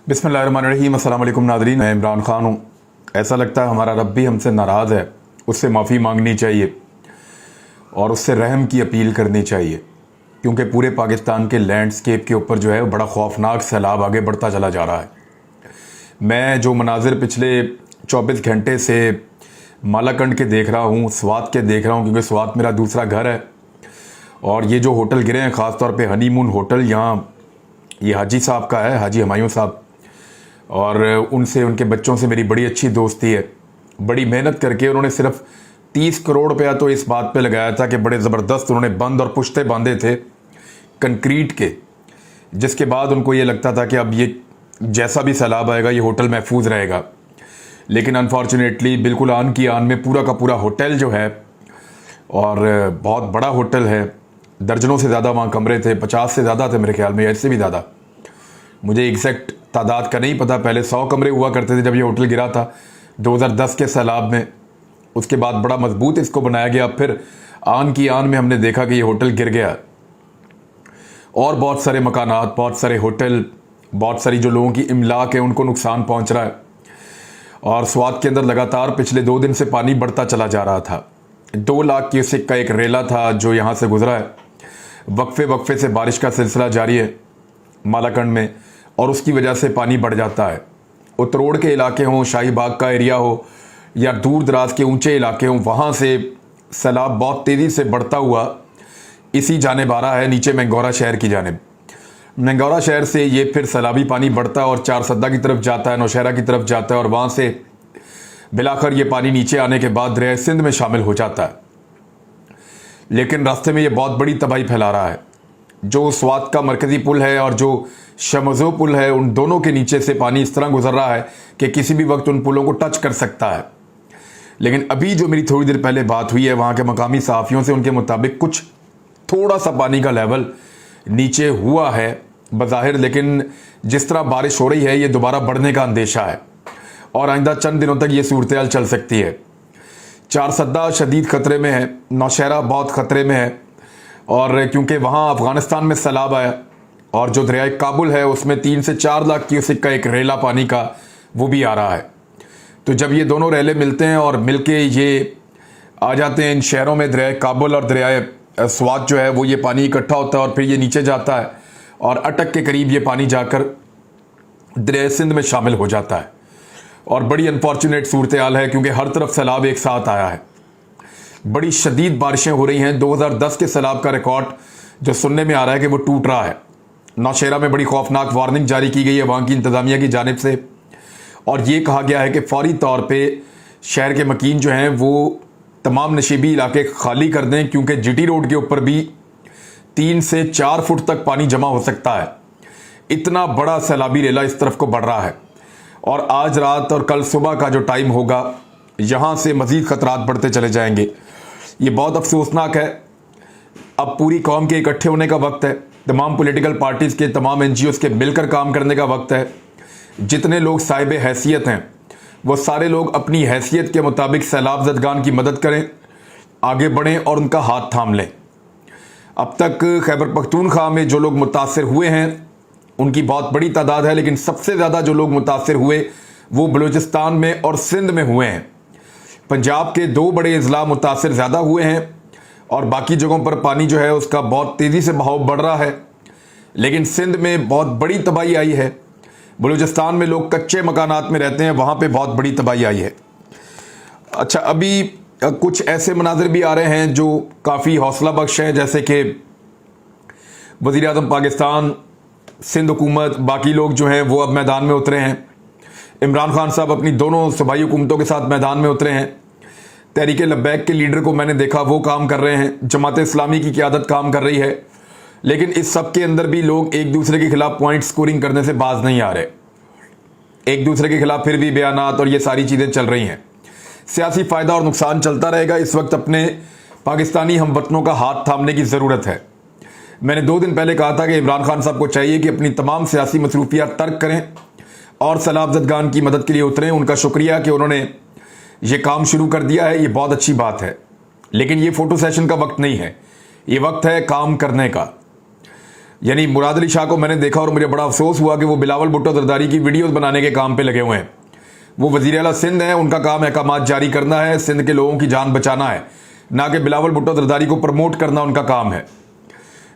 बिस्मिल्लाहिर्रहमानिर्रहीम। अस्सलाम वालेकुम नाज़रीन, मैं इमरान ख़ान हूँ। ऐसा लगता है हमारा रब भी हमसे नाराज़ है, उससे माफ़ी मांगनी चाहिए और उससे रहम की अपील करनी चाहिए, क्योंकि पूरे पाकिस्तान के लैंडस्केप के ऊपर जो है बड़ा खौफनाक सैलाब आगे बढ़ता चला जा रहा है। मैं जो मनाजिर पिछले 24 घंटे से मालाकंड के देख रहा हूँ, स्वात के देख रहा हूँ, क्योंकि स्वात मेरा दूसरा घर है। और ये जो होटल गिरे हैं, ख़ास तौर पे हनीमून होटल, यहाँ ये हाजी साहब का है, हाजी हुमायूं साहब, और उनसे, उनके बच्चों से मेरी बड़ी अच्छी दोस्ती है। बड़ी मेहनत करके उन्होंने सिर्फ 30 करोड़ रुपया तो इस बात पे लगाया था कि बड़े ज़बरदस्त उन्होंने बंद और पुश्ते बांधे थे कंक्रीट के, जिसके बाद उनको ये लगता था कि अब ये जैसा भी सैलाब आएगा ये होटल महफूज रहेगा। लेकिन अनफॉर्चुनेटली बिल्कुल आन की आन में पूरा का पूरा होटल जो है, और बहुत बड़ा होटल है, दर्जनों से ज़्यादा वहाँ कमरे थे, 50 से ज़्यादा थे मेरे ख्याल में, ऐसे भी ज़्यादा, मुझे एग्जैक्ट तादाद का नहीं पता। पहले 100 कमरे हुआ करते थे जब ये होटल गिरा था 2010 के सैलाब में। उसके बाद बड़ा मजबूत इसको बनाया गया। फिर आन की आन में हमने देखा कि ये होटल गिर गया, और बहुत सारे मकानात, बहुत सारे होटल, बहुत सारी जो लोगों की इमलाक है उनको नुकसान पहुंच रहा है। और स्वात के अंदर लगातार पिछले 2 दिन से पानी बढ़ता चला जा रहा था। 2 लाख क्यूसेक का एक रेला था जो यहाँ से गुजरा है। वक्फे वक्फे से बारिश का सिलसिला जारी है मालाकंड में, और उसकी वजह से पानी बढ़ जाता है। उतरोड़ के इलाके हों, शाही बाग का एरिया हो, या दूर दराज के ऊंचे इलाके हों, वहाँ से सैलाब बहुत तेज़ी से बढ़ता हुआ इसी जानिब आ रहा है, नीचे मैंगोरा शहर की जानिब। मैंगोरा शहर से ये फिर सैलाबी पानी बढ़ता है और चारसद्दा की तरफ जाता है, नौशहरा की तरफ जाता है, और वहाँ से बिलाकर ये पानी नीचे आने के बाद दरिया सिंध में शामिल हो जाता है। लेकिन रास्ते में ये बहुत बड़ी तबाही फैला रहा है। जो स्वात का मरकज़ी पुल है और जो शमज़ो पुल है, उन दोनों के नीचे से पानी इस तरह गुजर रहा है कि किसी भी वक्त उन पुलों को टच कर सकता है। लेकिन अभी जो मेरी थोड़ी देर पहले बात हुई है वहाँ के मकामी सहाफ़ियों से, उनके मुताबिक कुछ थोड़ा सा पानी का लेवल नीचे हुआ है बज़ाहिर, लेकिन जिस तरह बारिश हो रही है ये दोबारा बढ़ने का अंदेशा है और आइंदा चंद दिनों तक ये सूरत हाल चल सकती है। चारसद्दा शदीद ख़तरे में है, नौशहरा बहुत ख़तरे में है, और क्योंकि वहाँ अफ़गानिस्तान में सैलाब आया, और जो दरियाए काबुल है उसमें 3 से 4 लाख क्यूसेक का एक रेला पानी का वो भी आ रहा है। तो जब ये दोनों रेले मिलते हैं और मिलके ये आ जाते हैं इन शहरों में, दरियाए काबुल और दरियाए स्वात जो है, वो ये पानी इकट्ठा होता है और फिर ये नीचे जाता है और अटक के करीब ये पानी जाकर दरिया सिंध में शामिल हो जाता है। और बड़ी अनफॉर्चुनेट सूरत हाल है, क्योंकि हर तरफ सैलाब एक साथ आया है। बड़ी शदीद बारिशें हो रही हैं। 2010 के सैलाब का रिकॉर्ड जो सुनने में आ रहा है कि वो टूट रहा है। नौशहरा में बड़ी खौफनाक वार्निंग जारी की गई है वहाँ की इंतज़ामिया की जानिब से, और ये कहा गया है कि फौरी तौर पे शहर के मकीन जो हैं वो तमाम नशीबी इलाके खाली कर दें, क्योंकि जीटी रोड के ऊपर भी 3 से 4 फुट तक पानी जमा हो सकता है। इतना बड़ा सैलाबी रेला इस तरफ को बढ़ रहा है, और आज रात और कल सुबह का जो टाइम होगा, यहाँ से मज़ीद ख़तरात बढ़ते चले जाएंगे। ये बहुत अफसोसनाक है। अब पूरी कौम के इकट्ठे होने का वक्त है, तमाम पॉलिटिकल पार्टीज़ के, तमाम NGOs के मिलकर काम करने का वक्त है। जितने लोग साहिब हैसियत हैं वो सारे लोग अपनी हैसियत के मुताबिक सैलाब ज़दगान की मदद करें, आगे बढ़ें और उनका हाथ थाम लें। अब तक खैबर पख्तूनख्वा में जो लोग मुतासर हुए हैं उनकी बहुत बड़ी तादाद है, लेकिन सबसे ज़्यादा जो लोग मुतासर हुए वो बलूचिस्तान में और सिंध में हुए हैं। पंजाब के 2 बड़े अजला मुतासर ज़्यादा हुए हैं, और बाकी जगहों पर पानी जो है उसका बहुत तेज़ी से बहाव बढ़ रहा है। लेकिन सिंध में बहुत बड़ी तबाही आई है। बलूचिस्तान में लोग कच्चे मकानात में रहते हैं, वहाँ पे बहुत बड़ी तबाही आई है। अच्छा, अभी कुछ ऐसे मनाजिर भी आ रहे हैं जो काफ़ी हौसला बख्श हैं, जैसे कि वज़ीर आज़म पाकिस्तान, सिंध हुकूमत, बाकी लोग जो हैं वो अब मैदान में उतरे हैं। इमरान खान साहब अपनी दोनों सूबाई हुकूमतों के साथ मैदान में उतरे हैं। तहरीक लब्बैक के लीडर को मैंने देखा, वो काम कर रहे हैं। जमात इस्लामी की क़यादत काम कर रही है। लेकिन इस सब के अंदर भी लोग एक दूसरे के खिलाफ पॉइंट स्कोरिंग करने से बाज नहीं आ रहे। एक दूसरे के खिलाफ फिर भी बयानात और ये सारी चीज़ें चल रही हैं। सियासी फ़ायदा और नुकसान चलता रहेगा। इस वक्त अपने पाकिस्तानी हमवतनों का हाथ थामने की ज़रूरत है। मैंने 2 दिन पहले कहा था कि इमरान खान साहब को चाहिए कि अपनी तमाम सियासी मसरूफियात तर्क करें और सैलाब ज़दगान की मदद के लिए उतरें। उनका शुक्रिया कि उन्होंने ये काम शुरू कर दिया है, ये बहुत अच्छी बात है। लेकिन ये फ़ोटो सेशन का वक्त नहीं है, ये वक्त है काम करने का। यानी मुराद अली शाह को मैंने देखा और मुझे बड़ा अफसोस हुआ कि वो बिलावल भुट्टो जरदारी की वीडियोस बनाने के काम पे लगे हुए हैं। वो वज़ीर आला सिंध हैं, उनका काम अहकामात जारी करना है, सिंध के लोगों की जान बचाना है, ना कि बिलावल भुट्टो जरदारी को प्रमोट करना उनका काम है।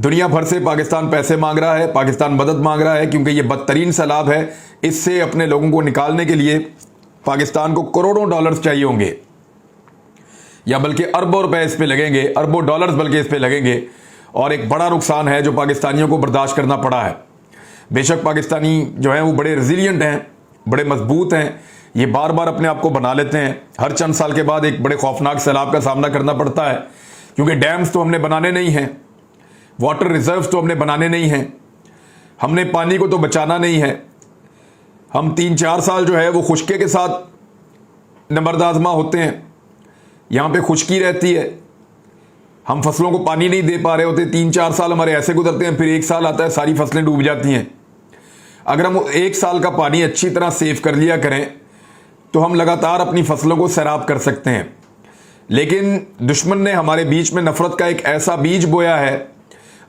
दुनिया भर से पाकिस्तान पैसे मांग रहा है, पाकिस्तान मदद मांग रहा है, क्योंकि ये बदतरीन सैलाब है। इससे अपने लोगों को निकालने के लिए पाकिस्तान को करोड़ों डॉलर्स चाहिए होंगे, या बल्कि अरबों रुपए इस पे लगेंगे, अरबों डॉलर्स बल्कि इस पे लगेंगे। और एक बड़ा नुकसान है जो पाकिस्तानियों को बर्दाश्त करना पड़ा है। बेशक पाकिस्तानी जो है वो बड़े रेजिलियंट हैं, बड़े मजबूत हैं, ये बार बार अपने आप को बना लेते हैं। हर चंद साल के बाद एक बड़े खौफनाक सैलाब का सामना करना पड़ता है, क्योंकि डैम्स तो हमने बनाने नहीं हैं, वाटर रिजर्व्स तो हमने बनाने नहीं हैं, हमने पानी को तो बचाना नहीं है। हम 3-4 साल जो है वो खुशके के साथ नंबरदाजमा होते हैं, यहाँ पे खुशकी रहती है, हम फसलों को पानी नहीं दे पा रहे होते। 3-4 साल हमारे ऐसे गुजरते हैं, फिर 1 साल आता है सारी फसलें डूब जाती हैं। अगर हम 1 साल का पानी अच्छी तरह सेव कर लिया करें तो हम लगातार अपनी फसलों को सैराब कर सकते हैं। लेकिन दुश्मन ने हमारे बीच में नफरत का एक ऐसा बीज बोया है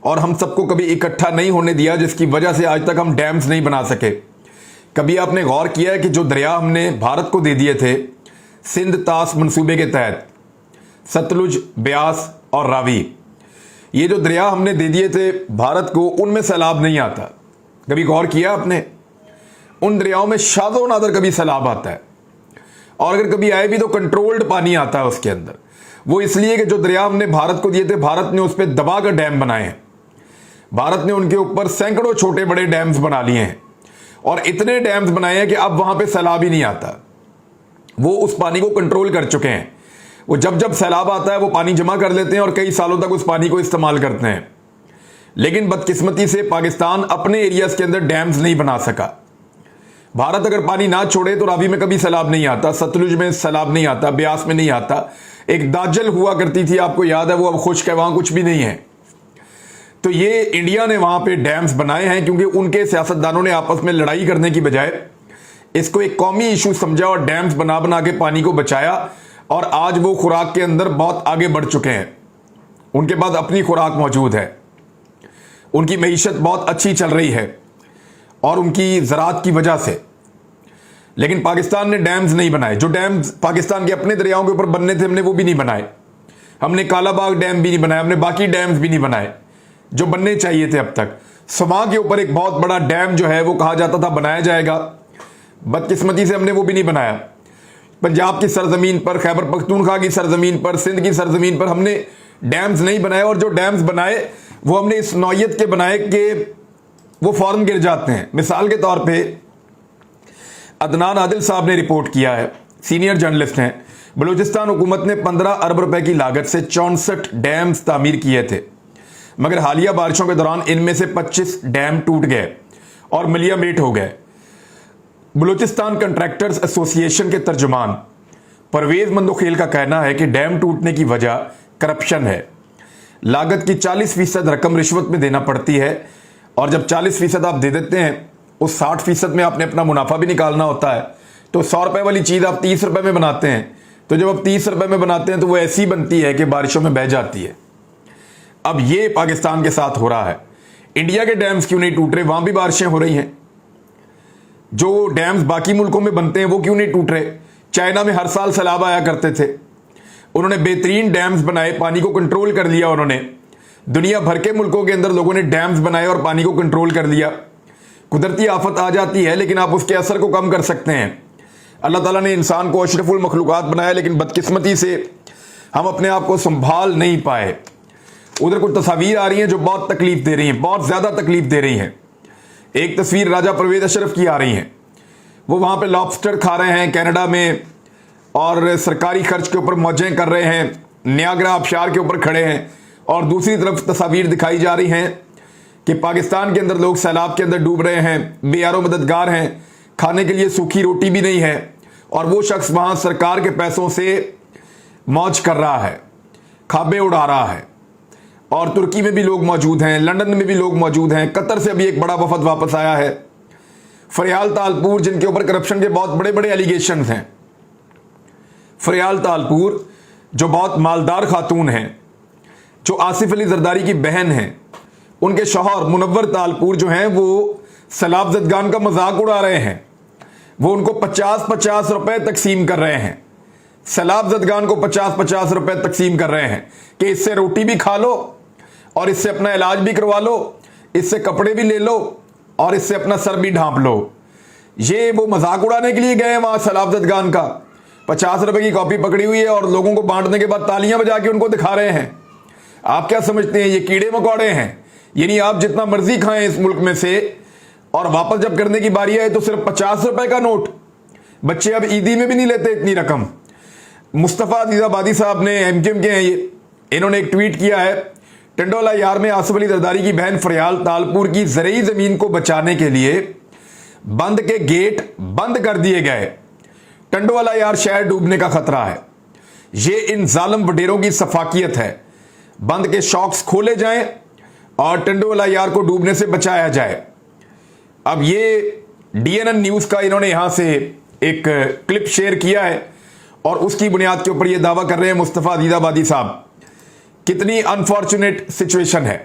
और हम सबको कभी इकट्ठा नहीं होने दिया, जिसकी वजह से आज तक हम डैम्स नहीं बना सके। कभी आपने गौर किया है कि जो दरिया हमने भारत को दे दिए थे सिंध तास मंसूबे के तहत, सतलुज, ब्यास और रावी, ये जो दरिया हमने दे दिए थे भारत को, उनमें सैलाब नहीं आता। कभी गौर किया आपने? उन दरियाओं में शादो नादर कभी सैलाब आता है, और अगर कभी आए भी तो कंट्रोल्ड पानी आता है उसके अंदर। वो इसलिए कि जो दरिया हमने भारत को दिए थे, भारत ने उस पर दबाकर डैम बनाए हैं। भारत ने उनके ऊपर सैकड़ों छोटे बड़े डैम्स बना लिए हैं, और इतने डैम्स बनाए हैं कि अब वहां पे सैलाब ही नहीं आता। वो उस पानी को कंट्रोल कर चुके हैं। वो जब जब सैलाब आता है वो पानी जमा कर लेते हैं और कई सालों तक उस पानी को इस्तेमाल करते हैं। लेकिन बदकिस्मती से पाकिस्तान अपने एरियाज के अंदर डैम्स नहीं बना सका। भारत अगर पानी ना छोड़े तो रावी में कभी सैलाब नहीं आता, सतलुज में सैलाब नहीं आता, ब्यास में नहीं आता। एक दाजल हुआ करती थी, आपको याद है, वो अब खुश्क है, वहां कुछ भी नहीं है। तो ये इंडिया ने वहां पे डैम्स बनाए हैं, क्योंकि उनके सियासतदानों ने आपस में लड़ाई करने की बजाय इसको एक कौमी इशू समझा और डैम्स बना बना के पानी को बचाया। और आज वो खुराक के अंदर बहुत आगे बढ़ चुके हैं, उनके पास अपनी खुराक मौजूद है, उनकी मईशत बहुत अच्छी चल रही है और उनकी ज़राअत की वजह से। लेकिन पाकिस्तान ने डैम्स नहीं बनाए। जो डैम्स पाकिस्तान के अपने दरियाओं के ऊपर बनने थे हमने वो भी नहीं बनाए। हमने कालाबाग डैम भी नहीं बनाया, हमने बाकी डैम्स भी नहीं बनाए जो बनने चाहिए थे अब तक। समा के ऊपर एक बहुत बड़ा डैम जो है वो कहा जाता था बनाया जाएगा, बदकिस्मती से हमने वो भी नहीं बनाया। पंजाब की सरजमीन पर, खैबर पख्तूनख्वा की सरजमीन पर, सिंध की सरजमीन पर हमने डैम्स नहीं बनाए, और जो डैम्स बनाए वो हमने इस नौयत के बनाए कि वो फौरन गिर जाते हैं। मिसाल के तौर पे अदनान आदिल साहब ने रिपोर्ट किया है, सीनियर जर्नलिस्ट हैं, बलूचिस्तान हुकूमत ने 15 अरब रुपए की लागत से 64 डैम्स तामीर किए थे, मगर हालिया बारिशों के दौरान इनमें से 25 डैम टूट गए और मिलियामेट हो गए। बलूचिस्तान कंट्रैक्टर्स एसोसिएशन के तर्जुमान परवेज मंदोखेल का कहना है कि डैम टूटने की वजह करप्शन है। लागत की 40% रकम रिश्वत में देना पड़ती है, और जब 40% आप दे देते हैं, उस 60% में आपने अपना मुनाफा भी निकालना होता है। तो 100 रुपए वाली चीज़ आप 30 रुपए में बनाते हैं, तो जब आप 30 रुपए में बनाते हैं तो वो ऐसी बनती है कि बारिशों में बह जाती है। अब ये पाकिस्तान के साथ हो रहा है। इंडिया के डैम्स क्यों नहीं टूट रहे? वहां भी बारिशें हो रही हैं। जो डैम्स बाकी मुल्कों में बनते हैं वो क्यों नहीं टूट रहे? चाइना में हर साल सैलाब आया करते थे, उन्होंने बेहतरीन डैम्स बनाए, पानी को कंट्रोल कर लिया उन्होंने। दुनिया भर के मुल्कों के अंदर लोगों ने डैम्स बनाए और पानी को कंट्रोल कर लिया। कुदरती आफत आ जाती है लेकिन आप उसके असर को कम कर सकते हैं। अल्लाह ताला ने इंसान को अशरफुल मखलूक़ात बनाया, लेकिन बदकिस्मती से हम अपने आप को संभाल नहीं पाए। उधर कुछ तस्वीर आ रही हैं जो बहुत तकलीफ दे रही हैं, बहुत ज़्यादा तकलीफ दे रही हैं। एक तस्वीर राजा परवेज अशरफ की आ रही है, वो वहाँ पे लॉबस्टर खा रहे हैं कनाडा में और सरकारी खर्च के ऊपर मौजें कर रहे हैं, नियाग्रा आबशार के ऊपर खड़े हैं। और दूसरी तरफ तस्वीर दिखाई जा रही हैं कि पाकिस्तान के अंदर लोग सैलाब के अंदर डूब रहे हैं, बेयारो मददगार हैं, खाने के लिए सूखी रोटी भी नहीं है, और वो शख्स वहाँ सरकार के पैसों से मौज कर रहा है, खाबे उड़ा रहा है। और तुर्की में भी लोग मौजूद हैं, लंदन में भी लोग मौजूद हैं, कतर से भी एक बड़ा वफद वापस आया है। फरियाल तालपुर, जिनके ऊपर करप्शन के बहुत बड़े बड़े एलिगेशन हैं, फरियाल तालपुर जो बहुत मालदार खातून हैं, जो आसिफ अली जरदारी की बहन हैं, उनके शौहर मुनव्वर तालपुर जो हैं वो सैलाब ज़दगान का मजाक उड़ा रहे हैं। वो उनको 50-50 रुपए तकसीम कर रहे हैं। सैलाब ज़दगान को 50-50 रुपए तकसीम कर रहे हैं कि इससे रोटी भी खा लो और इससे अपना इलाज भी करवा लो, इससे कपड़े भी ले लो और इससे अपना सर भी ढांप लो। ये वो मजाक उड़ाने के लिए गए हैं वहां सैलाब ज़दगान का। 50 रुपए की कॉपी पकड़ी हुई है और लोगों को बांटने के बाद तालियां बजा के उनको दिखा रहे हैं। आप क्या समझते हैं ये कीड़े मकोड़े हैं? यानी आप जितना मर्जी खाएं इस मुल्क में से और वापस जब करने की बारी आए तो सिर्फ 50 रुपए का नोट। बच्चे अब ईदी में भी नहीं लेते इतनी रकम। मुस्तफ़ा अजीज़ाबादी साहब ने एमकेएम के हैं ये, इन्होंने एक ट्वीट किया है, टंडोला यार में आसिफ अली जरदारी की बहन फरियाल तालपुर की ज़रई ज़मीन को बचाने के लिए बंद के गेट बंद कर दिए गए। टंडोला यार शहर डूबने का खतरा है। ये इन जालिम वडेरों की सफाकियत है। बंद के शॉक्स खोले जाएं और टंडोला यार को डूबने से बचाया जाए। अब ये डीएनएन न्यूज़ का इन्होंने यहां से एक क्लिप शेयर किया है और उसकी बुनियाद के ऊपर ये दावा कर रहे हैं मुस्तफ़ा अजीज़ाबादी साहब। कितनी अनफॉर्चुनेट सिचुएशन है।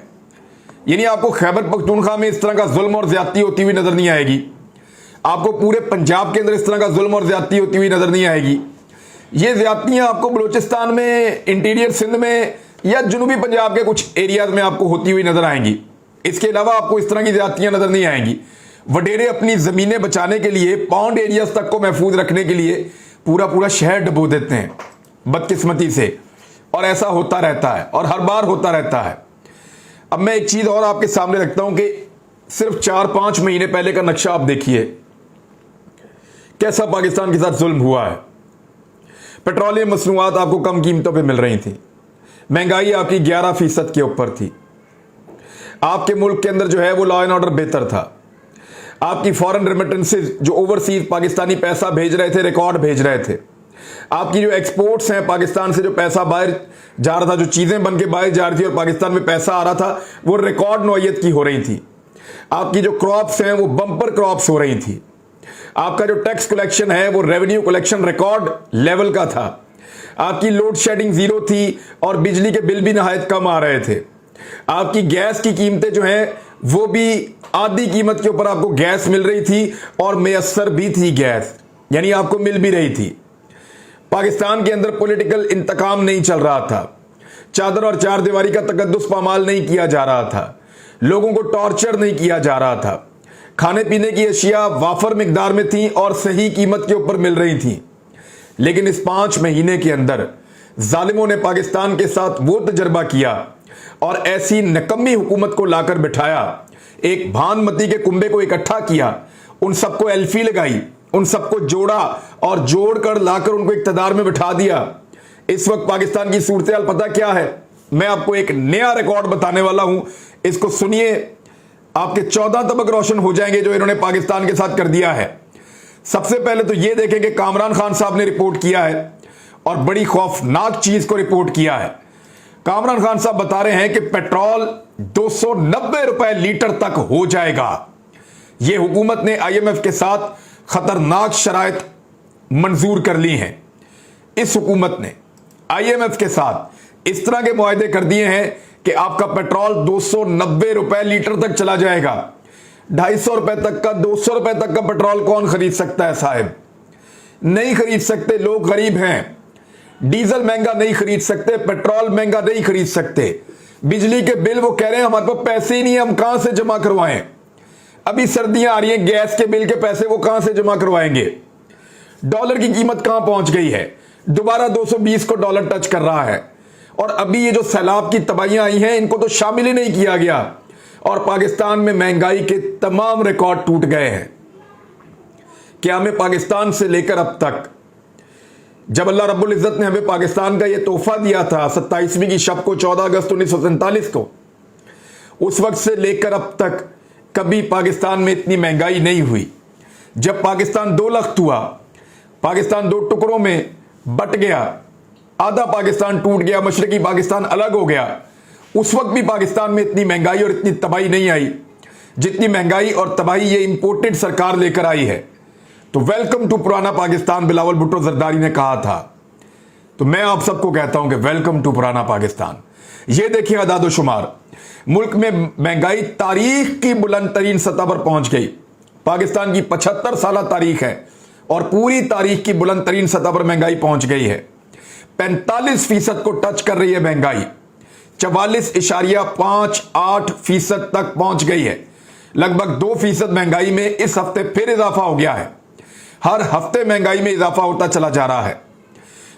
यानी आपको खैबर पख्तूनख्वा में इस तरह का जुल्म और ज्यादती होती हुई नजर नहीं आएगी। आपको पूरे पंजाब के अंदर इस तरह का जुल्म और ज्यादती होती हुई नजर नहीं आएगी। ये ज्यादतियां आपको बलूचिस्तान में, इंटीरियर सिंध में या जनूबी पंजाब के कुछ एरियाज में आपको होती हुई नजर आएंगी। इसके अलावा आपको इस तरह की ज्यादतियां नजर नहीं आएंगी। वडेरे अपनी जमीनें बचाने के लिए, पाउंड एरियाज तक को महफूज रखने के लिए पूरा पूरा शहर डुबो देते हैं बदकिस्मती से, और ऐसा होता रहता है और हर बार होता रहता है। अब मैं एक चीज और आपके सामने रखता हूं कि सिर्फ 4-5 महीने पहले का नक्शा आप देखिए कैसा पाकिस्तान के साथ जुल्म हुआ है। पेट्रोलियम मसनूआत आपको कम कीमतों पे मिल रही थी। महंगाई आपकी 11% के ऊपर थी। आपके मुल्क के अंदर जो है वो लॉ एंड ऑर्डर बेहतर था। आपकी फॉरेन रेमिटेंसेज जो ओवरसीज पाकिस्तानी पैसा भेज रहे थे, रिकॉर्ड भेज रहे थे। आपकी जो एक्सपोर्ट्स हैं, पाकिस्तान से जो पैसा बाहर जा रहा था, जो चीजें बन के बाहर जा रही थी और पाकिस्तान में पैसा आ रहा था, वो रिकॉर्ड नौयत की हो रही थी। आपकी जो क्रॉप्स हैं वो बम्पर क्रॉप्स हो रही थी। आपका जो टैक्स कलेक्शन है वो रेवेन्यू कलेक्शन रिकॉर्ड लेवल का था। आपकी लोड शेडिंग जीरो थी और बिजली के बिल भी नहायत कम आ रहे थे। आपकी गैस की कीमतें जो हैं वो भी आधी कीमत के ऊपर आपको गैस मिल रही थी और मैसर भी थी गैस, यानी आपको मिल भी रही थी। पाकिस्तान के अंदर पॉलिटिकल इंतकाम नहीं चल रहा था। चादर और चार दीवारी का तकद्दुस पामाल नहीं किया जा रहा था। लोगों को टॉर्चर नहीं किया जा रहा था। खाने पीने की अशिया वाफर मिकदार में थी और सही कीमत के ऊपर मिल रही थी। लेकिन इस 5 महीने के अंदर जालिमों ने पाकिस्तान के साथ वो तजर्बा किया और ऐसी नकम्मी हुकूमत को लाकर बिठाया, एक भानमती के कुंबे को इकट्ठा किया, उन सबको एल्फी लगाई, उन सबको जोड़ा और जोड़कर लाकर उनको इक्तदार में बिठा दिया। इस वक्त पाकिस्तान की सूरत पता क्या है? मैं आपको एक नया रिकॉर्ड बताने वाला हूं, इसको सुनिए। आपके 14 तबक रोशन हो जाएंगे जो इन्होंने पाकिस्तान के साथ कर दिया है। सबसे पहले तो यह देखें कि कामरान खान साहब ने रिपोर्ट किया है और बड़ी खौफनाक चीज को रिपोर्ट किया है। कामरान खान साहब बता रहे हैं कि पेट्रोल 290 रुपए लीटर तक हो जाएगा। यह हुकूमत ने IMF के साथ खतरनाक शराइत मंजूर कर ली हैं। इस हुकूमत ने IMF के साथ इस तरह के मुआहदे कर दिए हैं कि आपका पेट्रोल 290 रुपए लीटर तक चला जाएगा। 250 रुपए तक का, 200 रुपए तक का पेट्रोल कौन खरीद सकता है साहब? नहीं खरीद सकते। लोग गरीब हैं। डीजल महंगा नहीं खरीद सकते, पेट्रोल महंगा नहीं खरीद सकते। बिजली के बिल वो कह रहे हैं हमारे पास पैसे ही नहीं है, हम कहां से जमा करवाएं? अभी सर्दियां आ रही हैं, गैस के बिल के पैसे वो कहां से जमा करवाएंगे? डॉलर की कीमत कहां पहुंच गई है? दोबारा 220 को डॉलर टच कर रहा है। और अभी ये जो सैलाब की तबाहियां आई हैं इनको तो शामिल ही नहीं किया गया और पाकिस्तान में महंगाई के तमाम रिकॉर्ड टूट गए हैं। क्या हमें पाकिस्तान से लेकर अब तक, जब अल्लाह रब्बुल इज्जत ने हमें पाकिस्तान का यह तोहफा दिया था 27वीं की शब को, 14 अगस्त 1947 को, उस वक्त से लेकर अब तक कभी पाकिस्तान में इतनी महंगाई नहीं हुई। जब पाकिस्तान 2 लख्त हुआ, पाकिस्तान 2 टुकड़ों में बट गया, आधा पाकिस्तान टूट गया, मशरकी पाकिस्तान अलग हो गया, उस वक्त भी पाकिस्तान में इतनी महंगाई और इतनी तबाही नहीं आई जितनी महंगाई और तबाही ये इंपोर्टेड सरकार लेकर आई है। तो वेलकम टू पुराना पाकिस्तान बिलावल भुट्टो जरदारी ने कहा था, तो मैं आप सबको कहता हूं कि वेलकम टू पुराना पाकिस्तान। ये देखिए अदाद-ओ-शुमार, मुल्क में महंगाई तारीख की बुलंद तरीन सतह पर पहुंच गई। पाकिस्तान की 75 साल तारीख है और पूरी तारीख की बुलंद तरीन सतह पर महंगाई पहुंच गई है। 45% को टच कर रही है महंगाई, 44.58% तक पहुंच गई है। लगभग 2% महंगाई में इस हफ्ते फिर इजाफा हो गया है। हर हफ्ते महंगाई में इजाफा होता चला जा रहा है।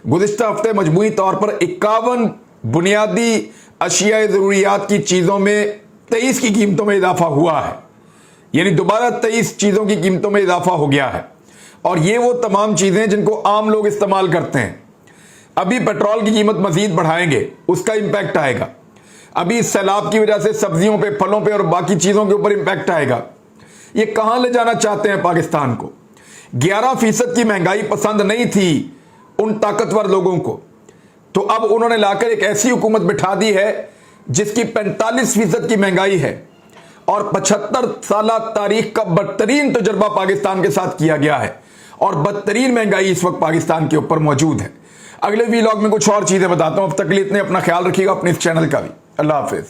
गुज़िश्ता हफ्ते मजमूई तौर पर 51 बुनियादी अशिया ज़रूरियात की चीज़ों में 23 की कीमतों में इजाफा हुआ है, यानी दोबारा 23 चीज़ों की कीमतों में इजाफा हो गया है। और ये वो तमाम चीज़ें जिनको आम लोग इस्तेमाल करते हैं। अभी पेट्रोल की कीमत मजीद बढ़ाएंगे, उसका इंपैक्ट आएगा। अभी इस सैलाब की वजह से सब्जियों पे, फलों पे और बाकी चीज़ों के ऊपर इंपैक्ट आएगा। ये कहाँ ले जाना चाहते हैं पाकिस्तान को? 11% की महंगाई पसंद नहीं थी उन ताकतवर लोगों को, तो अब उन्होंने लाकर एक ऐसी हुकूमत बिठा दी है जिसकी 45% की महंगाई है और 75 साल तारीख का बदतरीन तजुर्बा पाकिस्तान के साथ किया गया है और बदतरीन महंगाई इस वक्त पाकिस्तान के ऊपर मौजूद है। अगले वीलॉग में कुछ और चीज़ें बताता हूं। अब तक के लिए इतने, अपना ख्याल रखिएगा, अपने इस चैनल का भी। अल्लाह हाफिज।